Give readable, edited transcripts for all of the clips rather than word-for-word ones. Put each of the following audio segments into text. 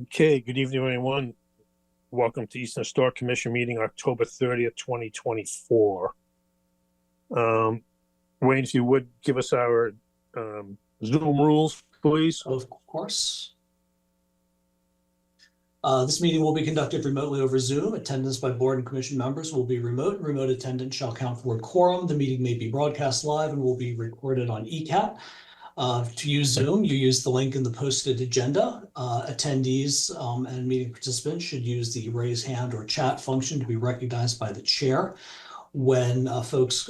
Okay, good evening, everyone. Welcome to Eastern Store Commission meeting, October 30th, 2024. Wayne, if you would give us our Zoom rules, please. Of course. This meeting will be conducted remotely over Zoom. Attendance by board and commission members will be remote. Remote attendance shall count for quorum. The meeting may be broadcast live and will be recorded on ECAT. To use Zoom, you use the link in the posted agenda. Attendees and meeting participants should use the raise hand or chat function to be recognized by the chair. When folks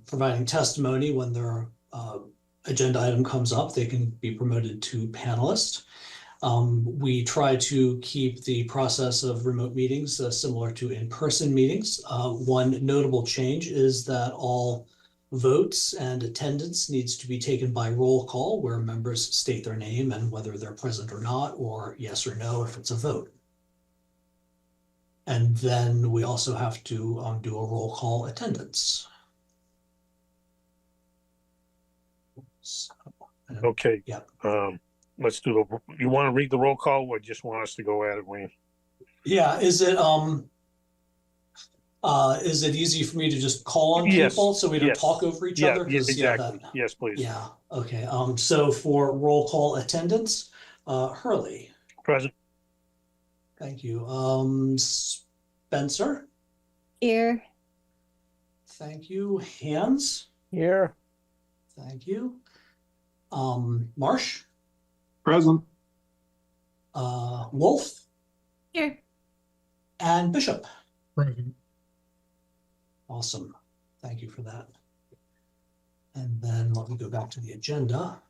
providing testimony, when their agenda item comes up, they can be promoted to panelist. We try to keep the process of remote meetings similar to in-person meetings. One notable change is that all votes and attendance needs to be taken by roll call, where members state their name and whether they're present or not, or yes or no if it's a vote. And then we also have to do a roll call attendance. So, Okay. Yeah. Let's do you want to read the roll call or just want us to go at it, Wayne? Yeah. Is it easy for me to just call on Yes. people so we don't Yes. talk over each Yeah, other? exactly. Yes, please. Yeah. Okay. So for roll call attendance, Hurley. Present. Thank you. Spencer. Here. Thank you. Hans. Here. Thank you. Marsh. Present. Wolf. Here. And Bishop. Present. Awesome. Thank you for that. And then let me go back to the agenda.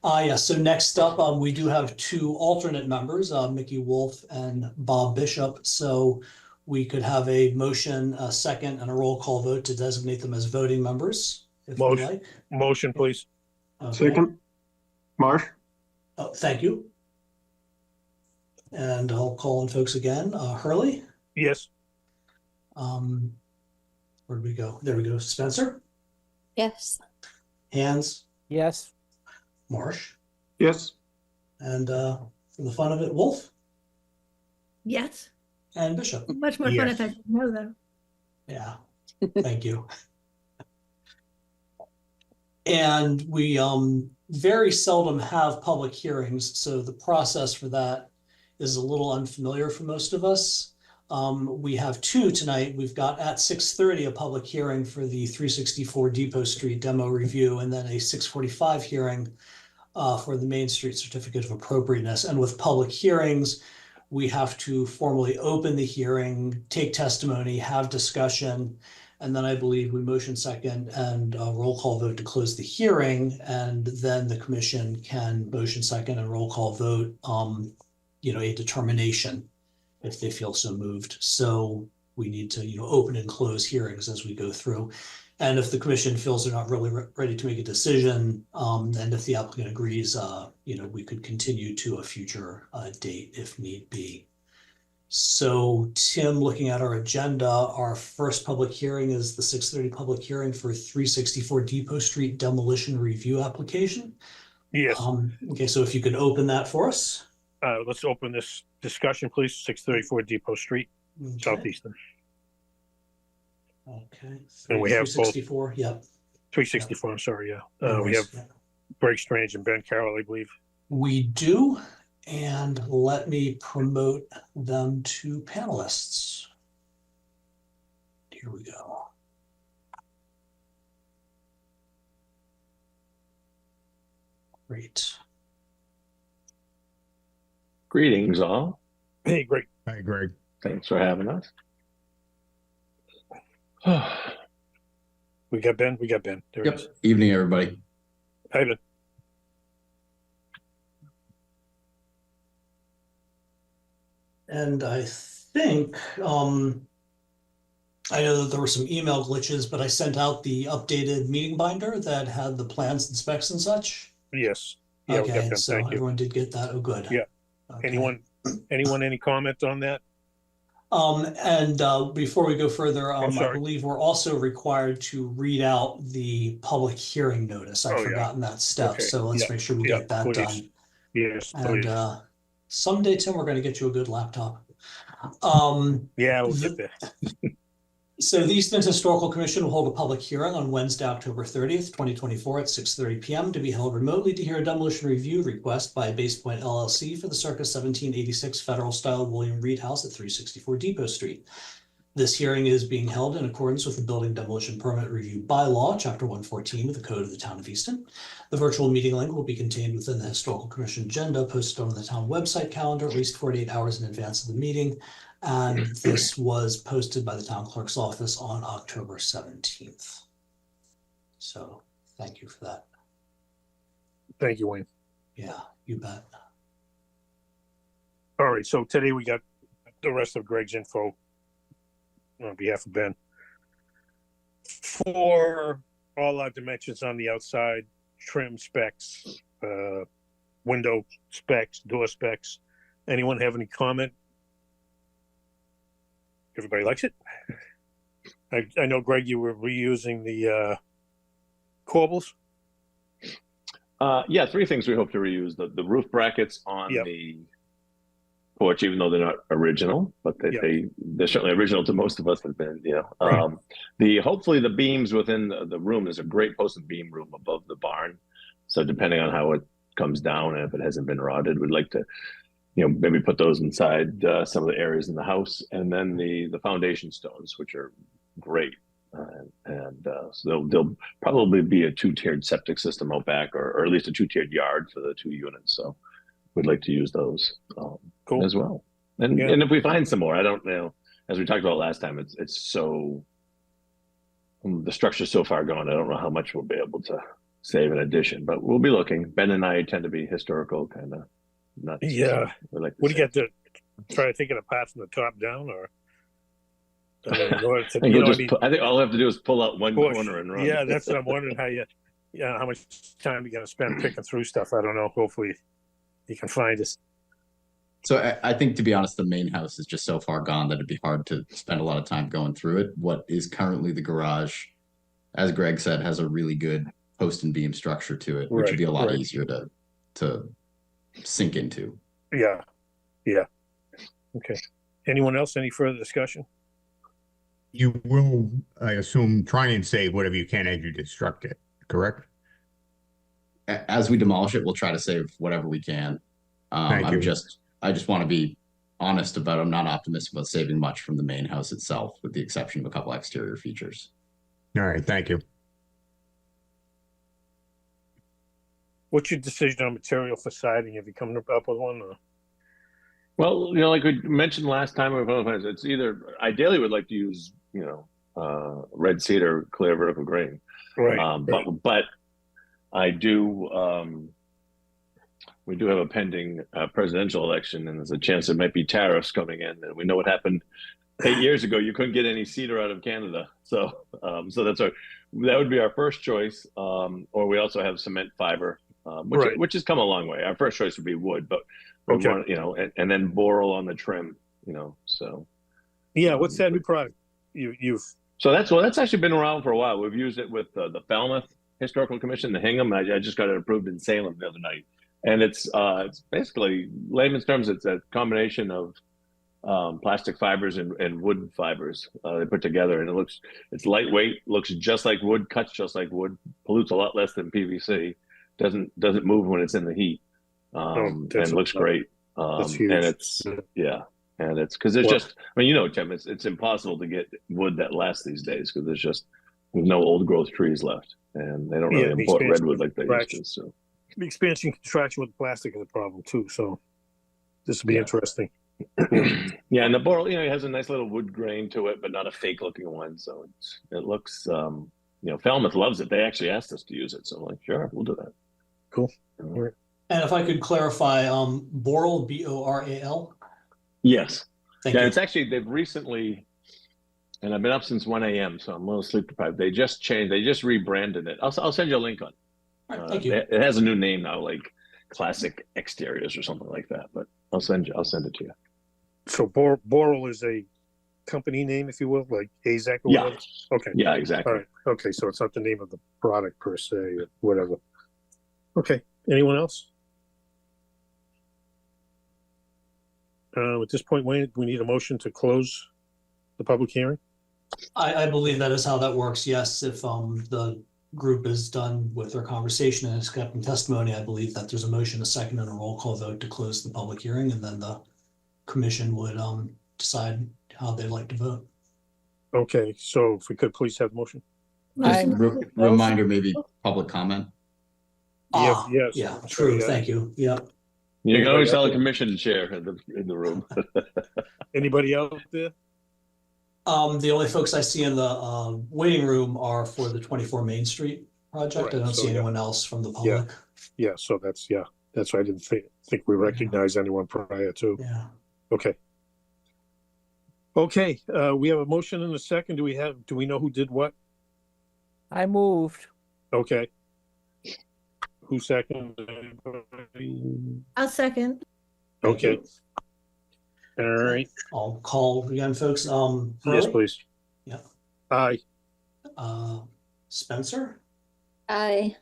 Yes, so next up, we do have two alternate members, Mickey Wolf and Bob Bishop. So we could have a motion, a second, and a roll call vote to designate them as voting members, if you like. Motion, please. Okay. Second. Marsh. Oh, thank you. And I'll call on folks again. Hurley. Yes. Where did we go? There we go. Spencer. Yes. Hans. Yes. Marsh. Yes. And for the fun of it, Wolf. Yes. And Bishop. Much more fun if I didn't know, though. Yeah. Thank you. And we very seldom have public hearings, so the process for that is a little unfamiliar for most of us. We have two tonight. We've got at 6:30 a public hearing for the 364 Depot Street demo review, and then a 6:45 hearing for the Main Street Certificate of Appropriateness. And with public hearings, we have to formally open the hearing, take testimony, have discussion, and then I believe we motion second and roll call vote to close the hearing, and then the commission can motion second and roll call vote, a determination if they feel so moved. So we need to, open and close hearings as we go through. And if the commission feels they're not really ready to make a decision, and if the applicant agrees, we could continue to a future date if need be. So Tim, looking at our agenda, our first public hearing is the 6:30 public hearing for 364 Depot Street demolition review application. Yes. Okay, so if you could open that for us. Let's open this discussion, please. 634 Depot Street, Okay. Southeastern. Okay. And we have both. 364, yep. 364, I'm sorry, yeah. No We worries. have Greg Strange and Ben Carroll, I believe. We do, and let me promote them to panelists. Here we go. Great. Greetings, all. Hey, Greg. Hi, Greg. Thanks for having us. We got Ben. There Yep. it is. Evening, everybody. Hi, Ben. And I think, I know that there were some email glitches, but I sent out the updated meeting binder that had the plans and specs and such. Yes. Yeah, we got Okay, Ben. so Thank you. everyone did get that. Oh, good. Yeah. Okay. Anyone, any comment on that? Before we go further, I sorry. believe we're also required to read out the public hearing notice. I've Oh, yeah. forgotten that step, Okay. so let's Yeah. make sure we Yeah, get that please. done. Yes, And please. Someday, Tim, we're going to get you a good laptop. Yeah, we'll get there. So the Easton Historical Commission will hold a public hearing on Wednesday, October 30th, 2024 at 6:30 p.m. to be held remotely to hear a demolition review request by Base Point LLC for the circa 1786 Federal Style William Reed House at 364 Depot Street. This hearing is being held in accordance with the Building Demolition Permit Review Bylaw, Chapter 114 of the Code of the Town of Easton. The virtual meeting link will be contained within the Historical Commission agenda posted on the town website calendar at least 48 hours in advance of the meeting. And this was posted by the town clerk's office on October 17th. So thank you for that. Thank you, Wayne. Yeah, you bet. All right, so today we got the rest of Greg's info on behalf of Ben. For all our dimensions on the outside, trim specs, window specs, door specs, anyone have any comment? Everybody likes it. I know, Greg, you were reusing the corbels. Yeah, three things we hope to reuse: the roof brackets on the porch, even though they're not original, but they're certainly original to most of us. Have been, right. Hopefully the beams within the room. There's a great post beam room above the barn, so depending on how it comes down and if it hasn't been rotted, we'd like to, maybe put those inside some of the areas in the house, and then the foundation stones, which are great, so there'll probably be a two-tiered septic system out back, or at least a two-tiered yard for the two units. So we'd like to use those cool. as well. And if we find some more, I don't know. As we talked about last time, it's so, the structure's so far gone. I don't know how much we'll be able to save in addition, but we'll be looking. Ben and I tend to be historical kind of nuts. Yeah. So like what do you get to try to take it apart from the top down, or? I think all I have to do is pull out one corner and run. Yeah, that's what I'm wondering, how much time you're gonna spend picking through stuff. I don't know. Hopefully you can find us. So I think, to be honest, the main house is just so far gone that it'd be hard to spend a lot of time going through it. What is currently the garage, as Greg said, has a really good post and beam structure to it, which would be a lot easier to sink into. Yeah. Okay. Anyone else? Any further discussion? You will, I assume, try and save whatever you can as you destruct it, correct? As we demolish it, we'll try to save whatever we can. Thank you. I just want to be honest about, I'm not optimistic about saving much from the main house itself, with the exception of a couple exterior features. All right, thank you. What's your decision on material for siding? Have you come up with one? Or? Well, like we mentioned last time, it's either, ideally we'd like to use, red cedar, clear vertical grain. Right. But I do, we do have a pending presidential election, and there's a chance there might be tariffs coming in. And we know what happened 8 years ago. You couldn't get any cedar out of Canada. So that would be our first choice. Or we also have cement fiber, which has come a long way. Our first choice would be wood, but we want, and then boral on the trim, so. Yeah. What's that new product So that's actually been around for a while. We've used it with the Falmouth Historical Commission, the Hingham. I just got it approved in Salem the other night. And it's basically, layman's terms, it's a combination of plastic fibers and wood fibers they put together, and it's lightweight, looks just like wood, cuts just like wood, pollutes a lot less than PVC, doesn't move when it's in the heat, and looks great. That's huge. And it's because there's just, Tim, it's impossible to get wood that lasts these days because there's no old growth trees left, and they don't really import redwood like they used to. So. The expansion contraction with plastic is a problem too, so this will be interesting. Yeah, and the boral, it has a nice little wood grain to it, but not a fake looking one. So it looks, Falmouth loves it. They actually asked us to use it, so I'm like, sure, we'll do that. Cool. And if I could clarify, boral, B-O-R-A-L? Yes. Thank you. It's actually, they've recently, and I've been up since 1 a.m., so I'm a little sleep deprived. They just changed, they just rebranded it. I'll send you a link on it. All right, thank you. It has a new name now, like Classic Exteriors or something like that. But I'll send it to you. So boral is a company name, if you will, like AZEC or whatever? Okay. Yeah, exactly. All right. Okay, so it's not the name of the product per se or whatever. Okay. Anyone else? At this point, Wayne, we need a motion to close the public hearing. I believe that is how that works. Yes, if the group is done with their conversation and is accepting testimony, I believe that there's a motion, a second, and a roll call vote to close the public hearing, and then the commission would decide how they'd like to vote. Okay, so if we could please have the motion. Just Motion to reminder, maybe public comment. Yes. Yeah, true. Thank you. Yeah. You can always tell the commission chair in the room. Anybody out there? The only folks I see in the waiting room are for the 24 Main Street project. I Right, don't so, see yeah. anyone else from the public. Yeah, so that's why I didn't think we recognized anyone prior to. Yeah. Okay. Okay, we have a motion and a second. Do we know who did what? I moved. Okay. Who seconded? I'll second. Okay. All right. I'll call again, folks. Yes, Hurley? please. Yeah. Aye. Spencer, Aye.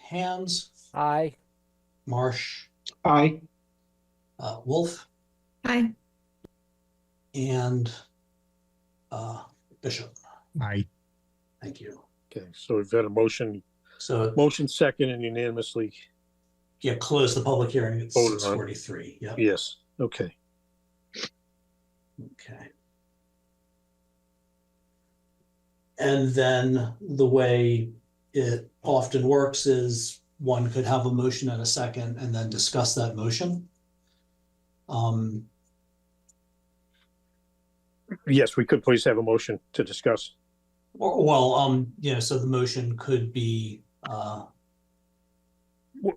Hands, Aye. Marsh, Aye. Wolf, Aye. and Bishop. Aye. Thank you. Okay, so we've got a motion second and unanimously. Yeah, close the public hearing at Voted on. 6:43. Yeah. Yes. Okay. Okay. And then the way it often works is one could have a motion and a second and then discuss that motion. Yes, we could please have a motion to discuss. So the motion could be,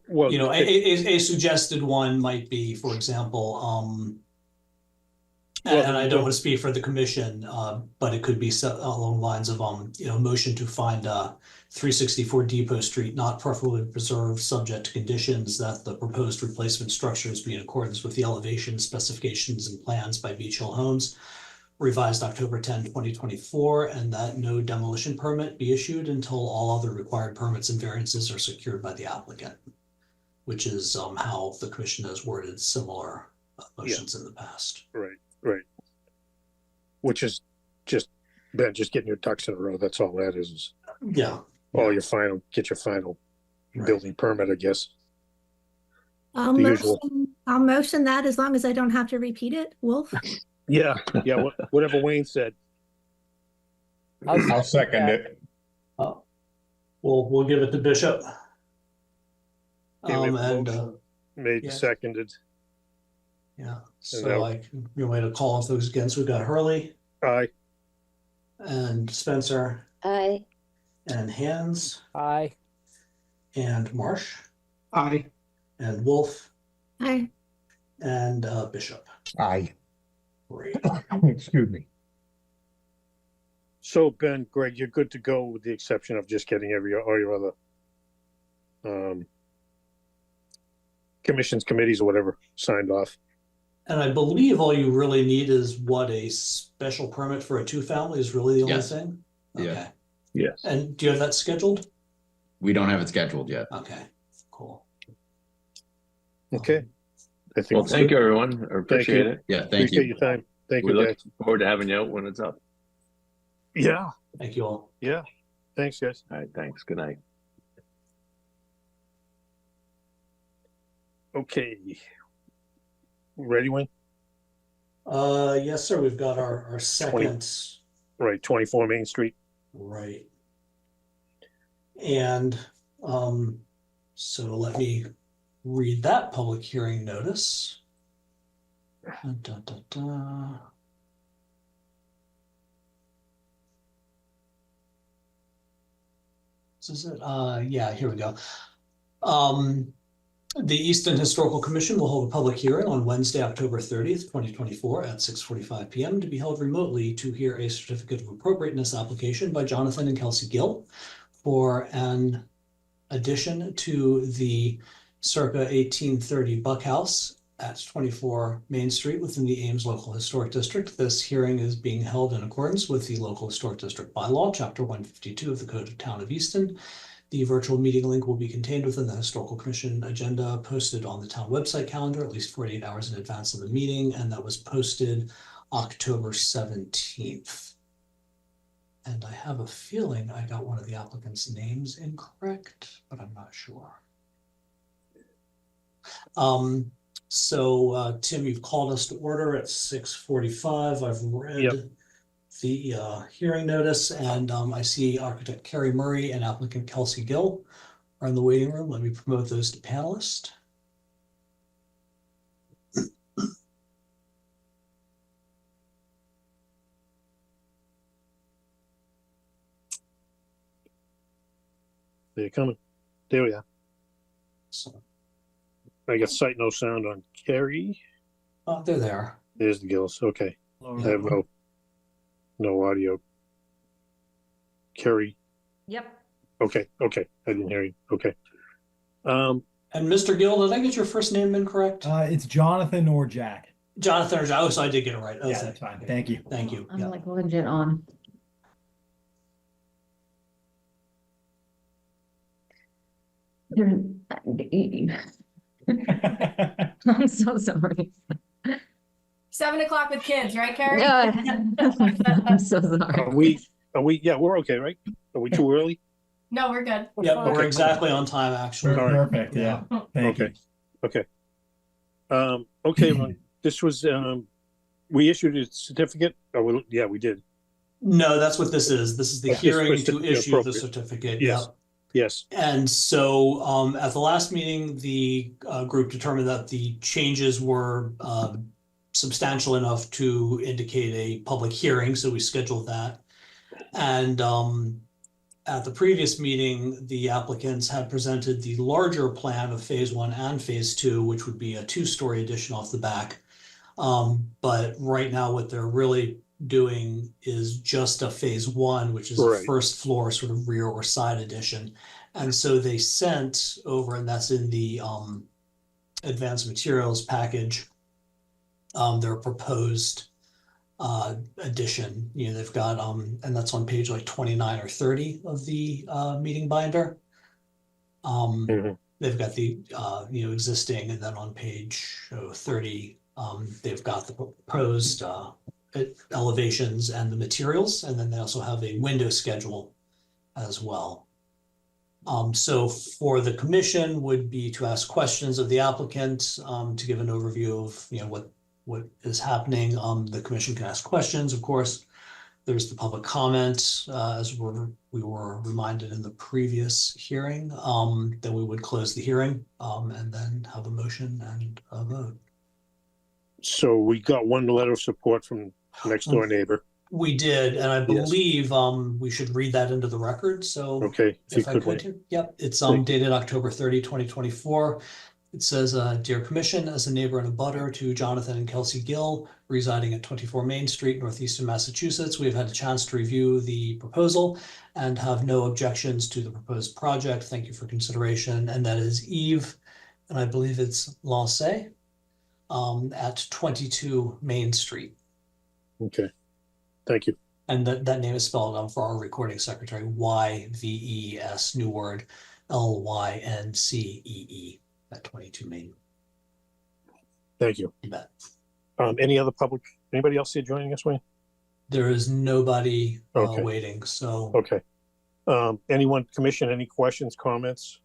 Well, a suggested one might be, for example, and I don't want to speak for the commission, but it could be along the lines of, motion to find 364 Depot Street not preferably preserved, subject to conditions that the proposed replacement structures be in accordance with the elevation specifications and plans by Beach Hill Homes, revised October 10, 2024, and that no demolition permit be issued until all other required permits and variances are secured by the applicant, which is how the commission has worded similar motions in the past. Right. Which is just getting your ducks in a row. That's all that is. Yeah. Get your final Right. building permit, I guess. I'll The usual. motion that as long as I don't have to repeat it. Wolf? Yeah. Whatever Wayne said. I'll second it. We'll give it to Bishop. Okay, we have a And motion. Made and yes. seconded. yeah, now- your way to call on folks again. So we've got Hurley Aye. and Spencer Aye. and Hands Aye. and Marsh Aye. and Wolf Aye. and Bishop. Aye. Great. Excuse me. So Ben, Greg, you're good to go with the exception of just getting all your other commissions, committees, or whatever signed off. And I believe all you really need is a special permit for a 2-family is really the only Yes. thing? Yeah. Okay. Yes. And do you have that scheduled? We don't have it scheduled yet. Okay, cool. Okay. I think Well, thank you, everyone. I appreciate it. Yeah, thank Appreciate you. your time. Thank We you, look guys. forward to having you out when it's up. Yeah. Thank you all. Yeah. Thanks, guys. All right. Thanks. Good night. Okay. Ready, Wayne? Yes, sir. We've got our second. Right, 24 Main Street. Right. And so let me read that public hearing notice. Da, da, da. This is it. Yeah, here we go. The Easton Historical Commission will hold a public hearing on Wednesday, October 30th, 2024 at 6:45 p.m. to be held remotely to hear a certificate of appropriateness application by Jonathan and Kelsey Gill for an addition to the circa 1830 Buck House at 24 Main Street within the Ames Local Historic District. This hearing is being held in accordance with the Local Historic District Bylaw, Chapter 152 of the Code of Town of Easton, The virtual meeting link will be contained within the Historical Commission agenda posted on the town website calendar at least 48 hours in advance of the meeting, and that was posted October 17th. And I have a feeling I got one of the applicants' names incorrect, but I'm not sure. Tim, you've called us to order at 6:45. I've read the hearing notice, and I see architect Carrie Murray and applicant Kelsey Gill are in the waiting room. Let me promote those to panelist. They're coming. There we are. So, I got sight, no sound on Carrie. they're there. There's the Gills. Okay. I have no audio. Carrie. Yep. Okay. I didn't hear you. Okay. And Mr. Gill, did I get your first name incorrect? It's Jonathan or Jack. Jonathan or Jack. Oh, so I did get it right. Oh, Yeah, that's fine. Thank you. Thank you. I'm Yeah. like legit on. I'm so sorry. 7 o'clock with kids, right, Carrie? I'm so sorry. Are we, yeah, we're okay, right? Are we too early? No, we're good. Yep, we're Okay. exactly on time, actually. All right. Perfect. Yeah. Thank you. Okay. Okay, this was, we issued a certificate. Oh, well, yeah, we did. No, that's what this is. This is the Yes, hearing for to issue the appropriate. certificate. Yes. Yep. Yes. And so at the last meeting, the group determined that the changes were substantial enough to indicate a public hearing, so we scheduled that. And at the previous meeting, the applicants had presented the larger plan of phase 1 and phase 2, which would be a 2-story addition off the back. But right now what they're really doing is just a phase 1, which is Right. a first floor sort of rear or side addition. And so they sent over, and that's in the advanced materials package, their proposed addition. You know, they've got and that's on page like 29 or 30 of the meeting binder. They've got the existing, and then on page 30 they've got the proposed elevations and the materials, and then they also have a window schedule as well. So for the commission would be to ask questions of the applicant, to give an overview of what is happening. The commission can ask questions, of course. There's the public comment, as we were reminded in the previous hearing. Then we would close the hearing and then have a motion and a vote. So we got one letter of support from next door neighbor. We did, and I Yes. believe we should read that into the record. So Okay, if you if I could, could, wait. yep, it's Thank you. dated October 30, 2024. It says, Dear Commission, as a neighbor and a butter to Jonathan and Kelsey Gill, residing at 24 Main Street, Northeastern Massachusetts, we have had a chance to review the proposal and have no objections to the proposed project. Thank you for consideration. And that is Eve, and I believe it's Lancey, at 22 Main Street. Okay, thank you. And that name is spelled for our recording secretary, YVES, new word, LYNCEE, at 22 Main. Thank you. You bet. Any other public, anybody else here joining us, Wayne? There is nobody Okay. waiting, so. Okay. Anyone, commission, any questions, comments?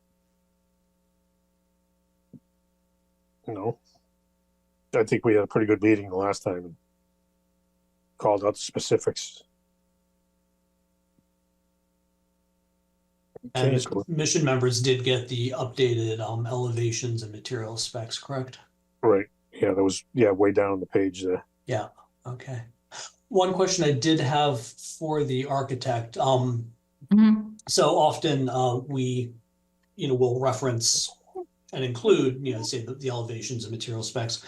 No. I think we had a pretty good meeting the last time and called out the specifics. And Okay, the cool. commission members did get the updated elevations and material specs, correct? Right, yeah, that was, way down the page there. Yeah, okay. One question I did have for the architect, so often we, will reference and include, say the elevations and material specs.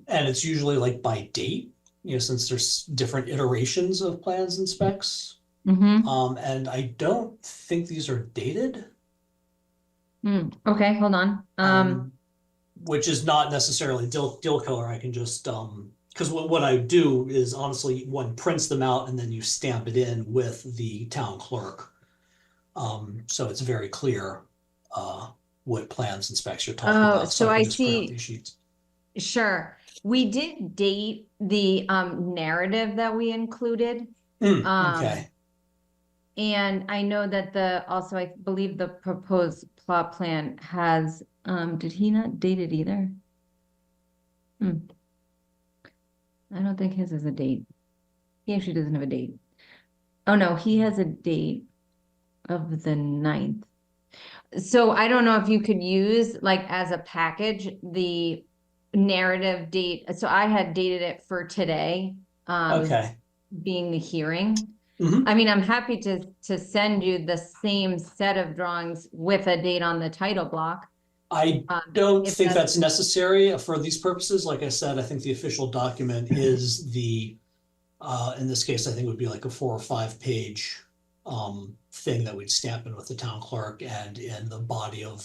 And it's usually like by date, since there's different iterations of plans and specs. And I don't think these are dated. Okay, hold on. Which is not necessarily deal killer. I can just because what I do is honestly one prints them out and then you stamp it in with the town clerk. So it's very clear what plans and specs you're talking about. So I can just print out see. these sheets. Sure. We did date the narrative that we included. Okay. And I know that also I believe the proposed plot plan has, did he not date it either? I don't think his is a date. He actually doesn't have a date. Oh no, he has a date of the 9th. So I don't know if you could use like as a package, the narrative date. So I had dated it for today. Okay. Being the hearing. Mhm. I mean, I'm happy to send you the same set of drawings with a date on the title block. I don't think that's necessary for these purposes. Like I said, I think the official document is the, in this case, I think it would be like a 4 or 5 page thing that we'd stamp in with the town clerk, and in the body of,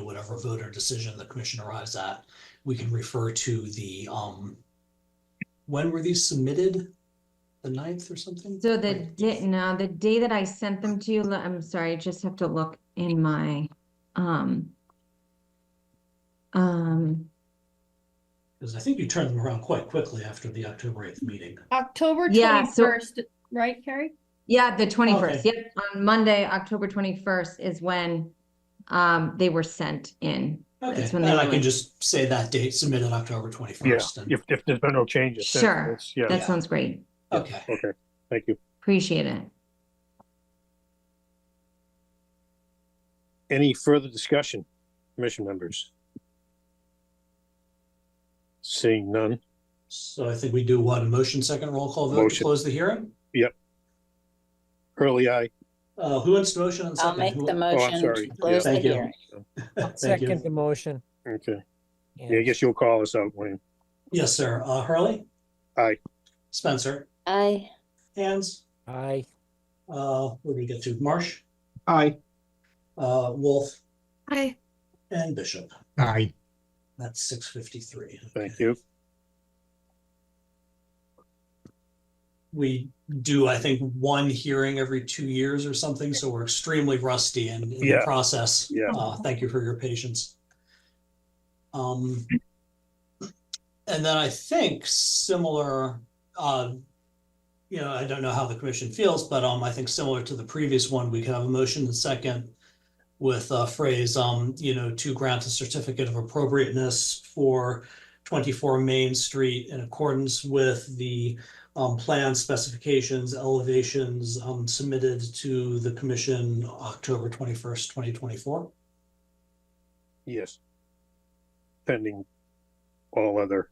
whatever voter decision the commission arrives at, we can refer to the, when were these submitted? The 9th or something? So the day that I sent them to you, I'm sorry, I just have to look in my, because I think you turned them around quite quickly after the October 8th meeting. October Yeah, 21st, right, Carrie? Yeah, the 21st. Okay. Yep. On Monday, October 21st is when they were sent in. Okay, That's when and they I were can just say that date submitted October 21st. If there's been no changes. then Sure. it's- Yeah. That sounds great. Okay. Okay. Thank you. Appreciate it. Any further discussion, commission members? Seeing none. So I think we do what, a motion, second roll call vote to Motion. close the hearing? Early eye. Who wants the motion on 2nd? I'll make the I'm motion sorry. to close the Thank you. hearing. Thank Second you. the motion. Okay. Yeah, I guess you'll call us out, Wayne. Yes, sir. Hurley? Aye. Spencer? Aye. Hands? Aye. What do we get to? Marsh? Aye. Wolf? Aye. And Bishop. Aye. That's 6:53. Thank you. We do, I think, 1 hearing every 2 years or something, so we're extremely rusty in the Yeah. process. Yeah. Thank you for your patience. And then I think similar, I don't know how the commission feels, but I think similar to the previous one, we could have a motion and second with a phrase, to grant a certificate of appropriateness for 24 Main Street in accordance with the plan specifications, elevations submitted to the commission October 21st, 2024. Yes. Pending all other,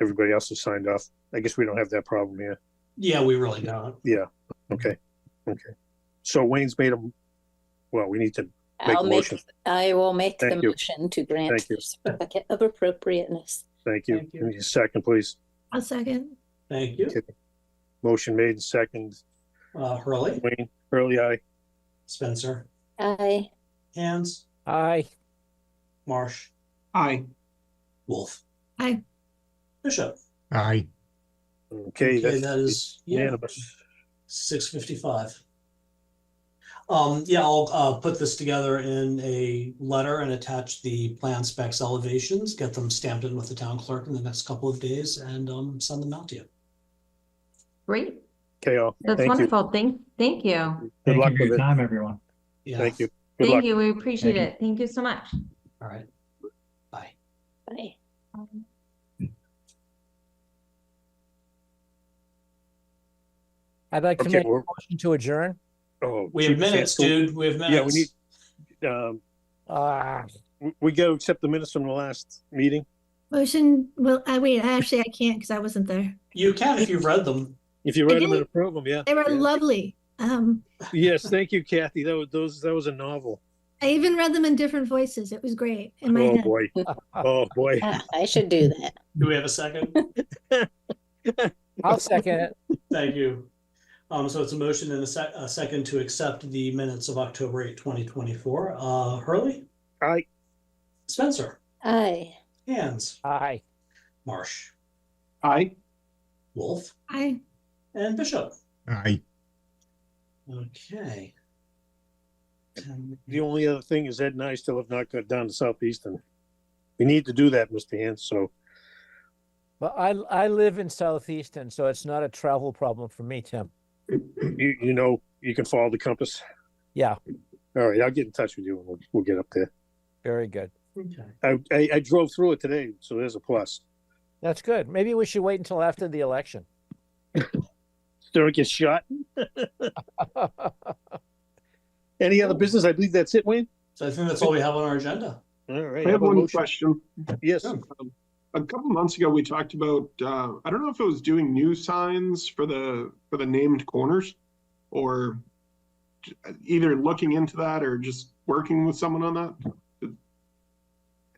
everybody else has signed off. I guess we don't have that problem here. Yeah, we really don't. Yeah. Okay. So Wayne's made we need to make a motion. I will make Thank the you. motion to grant Thank you. the certificate of appropriateness. Thank you. Thank you. Give me a second, please. I'll second. Thank you. Okay. Motion made and second. Hurley, Wayne, early eye. Spencer, Aye. Hands, Aye. Marsh, Aye. Wolf, Aye. Bishop. Aye. Okay, That is unanimous. 6:55. I'll put this together in a letter and attach the plan specs elevations, get them stamped in with the town clerk in the next couple of days, and send them out to you. Great. Okay, all. That's Thank you. wonderful. Thank you. Good Thank you luck for with your it. time, everyone. Yeah. Thank you. Good Thank luck. you. We appreciate Thank you. it. Thank you so much. All right. Bye. Bye. I'd like to Okay, make a we're- motion to adjourn. Oh, We have geez, minutes, yeah, dude. We have minutes. Yeah, we need, Ah, we got to accept the minutes from the last meeting. Motion, well, wait, actually, I can't because I wasn't there. You can if you've read them. If you read I them and did. approve them, yeah. They were Yeah. lovely. Yes, thank you, Kathy. That was a novel. I even read them in different voices. It was great in my Oh, head. boy. Oh, boy. I should do that. Do we have a second? I'll second it. Thank you. So it's a motion and a second to accept the minutes of October 8, 2024. Hurley, Aye. Spencer, Aye. Hands, Aye. Marsh, Aye. Wolf, I and Bishop. Aye. Okay. The only other thing is Ed and I still have not got down to Southeastern. We need to do that, Mr. Hans, so. But I live in Southeastern, so it's not a travel problem for me, Tim. You know, you can follow the compass. Yeah, All right, I'll get in touch with you and we'll get up there. very good. Okay. I drove through it today, so there's a plus. That's good. Maybe we should wait until after the election. Don't get shot. Any other business? I believe that's it, Wayne. So I think that's all we have on our agenda. All right. I have how about one motion? question. Yes. A couple months ago, we talked about, I don't know if it was doing new signs for the named corners, or either looking into that or just working with someone on that.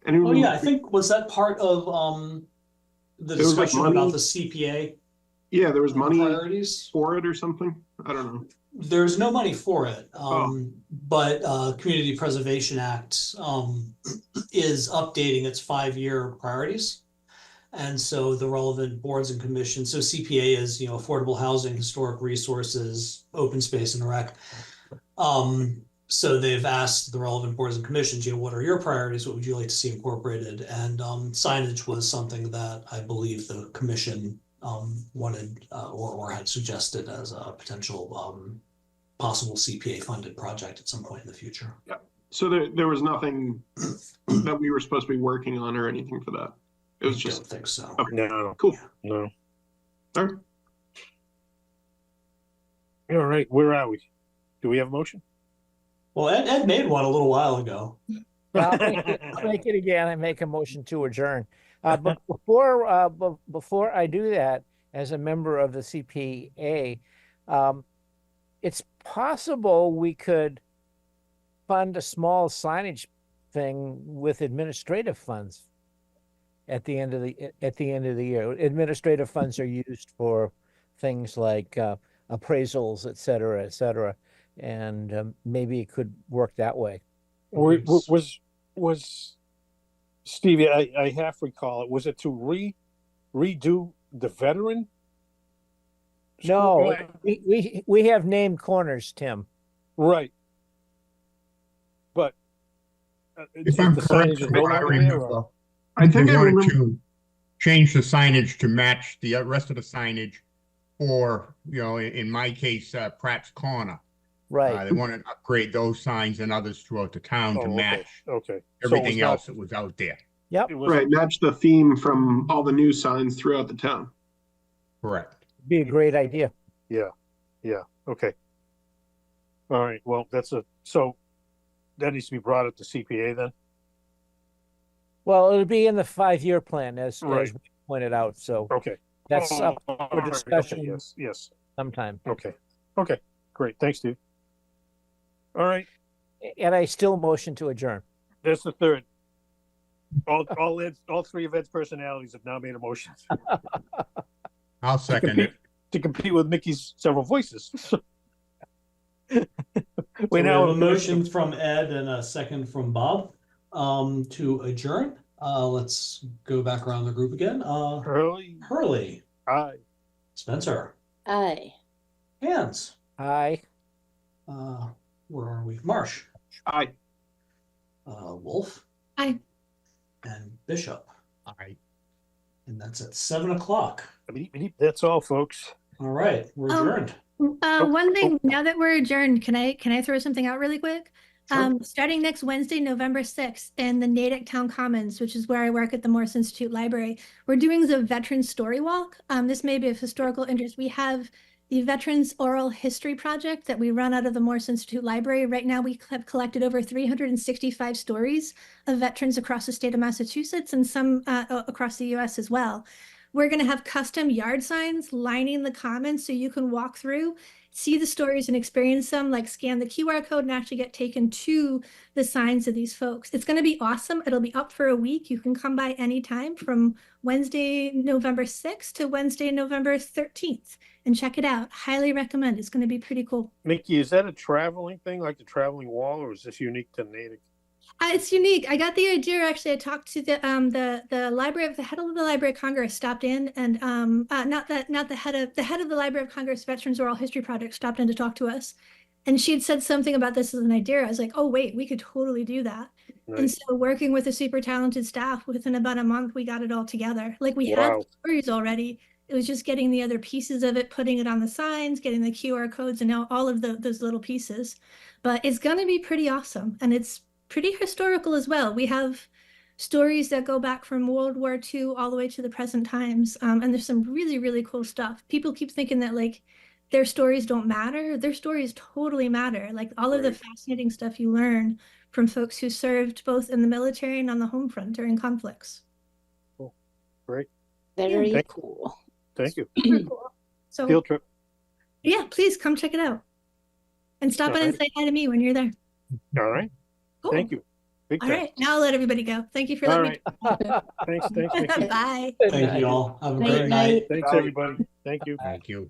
Anyone? Oh yeah, I think, was that part of the There was, like, discussion money- about the CPA Yeah, there was money priorities? for it or something. I don't know. There's no money for it, Oh. but Community Preservation Act is updating its 5-year priorities. And so the relevant boards and commissions, so CPA is, affordable housing, historic resources, open space and rec. So they've asked the relevant boards and commissions, what are your priorities? What would you like to see incorporated? And signage was something that I believe the commission wanted or had suggested as a potential possible CPA funded project at some point in the future. Yeah. So there was nothing that we were supposed to be working on or anything for that. It was I just don't think so. okay. No. Cool. No. All right. All right. Where are we? Do we have a motion? Well, Ed made one a little while ago. I'll make it again. I make a motion to adjourn. But before I do that, as a member of the CPA, it's possible we could fund a small signage thing with administrative funds at the end of the year. Administrative funds are used for things like appraisals, et cetera, and maybe it could work that way. Was Stevie? I half recall it. Was it to redo the veteran? No, school? we have named corners, Tim. Right. But If I'm the correct, signage is no I longer there, or- remember, I think they I wanted remember. to change the signage to match the rest of the signage for, in my case, Pratt's Corner. Right. They wanted to upgrade those signs and others throughout the town to Oh, match okay. everything else that was out there. Yep. It was Right, match the theme from all the new signs throughout the town. Correct. Be a great idea. Yeah. Okay. All right. Well, so that needs to be brought up to CPA then. Well, it'll be in the 5-year plan as Right. we pointed out. So Okay. that's up All for right, discussion okay, Yes. sometime. Okay. Great. Thanks, Steve. All right. And I still motion to adjourn. That's the third. All three of Ed's personalities have now made a motion I'll second it. to compete with Mickey's several voices. We now have a motion from Ed and a second from Bob to adjourn. Let's go back around the group again. Hurley. Aye. Spencer. Aye. Hands. Aye. Where are we? Marsh. Aye. Wolf. Aye. And Bishop. Aye. And that's at 7:00. That's all, folks. All right, we're adjourned. One thing, now that we're adjourned, can I throw something out really quick? Sure. Starting next Wednesday, November 6th, in the Natick Town Commons, which is where I work at the Morse Institute Library, we're doing the Veterans Story Walk. This may be of historical interest. We have the Veterans Oral History Project that we run out of the Morse Institute Library. Right now, we have collected over 365 stories of veterans across the state of Massachusetts and some across the US as well. We're going to have custom yard signs lining the commons so you can walk through, see the stories and experience them, like scan the QR code and actually get taken to the signs of these folks. It's going to be awesome. It'll be up for a week. You can come by anytime from Wednesday, November 6th to Wednesday, November 13th and check it out. Highly recommend. It's going to be pretty cool. Mickey, is that a traveling thing, like the traveling wall, or is this unique to Natick? It's unique. I got the idea, actually. I talked to the library, the head of the Library of Congress stopped in, and not the head of the Library of Congress Veterans Oral History Project stopped in to talk to us. And she had said something about this as an idea. I was like, oh, wait, we could totally do that. And Nice. so working with a super talented staff, within about a month, we got it all together. Like we had Wow. stories already. It was just getting the other pieces of it, putting it on the signs, getting the QR codes, and now all of those little pieces. But it's going to be pretty awesome. And it's pretty historical as well. We have stories that go back from World War II all the way to the present times. And there's some really, really cool stuff. People keep thinking that like their stories don't matter. Their stories totally matter. Like all of the fascinating stuff you learn from folks who served both in the military and on the home front during conflicts. Cool. Great. Very Thank- cool. Thank you. Super cool. So Field trip. yeah, please come check it out. And stop in and say hi to me when you're there. All right. Cool. Thank you. Big All time. right, now I'll let everybody go. Thank you for All letting right. Thanks, Nikki. me. Bye. Thank you all. Have a Night, great night. night. Thanks, everybody. Thank you. Thank you.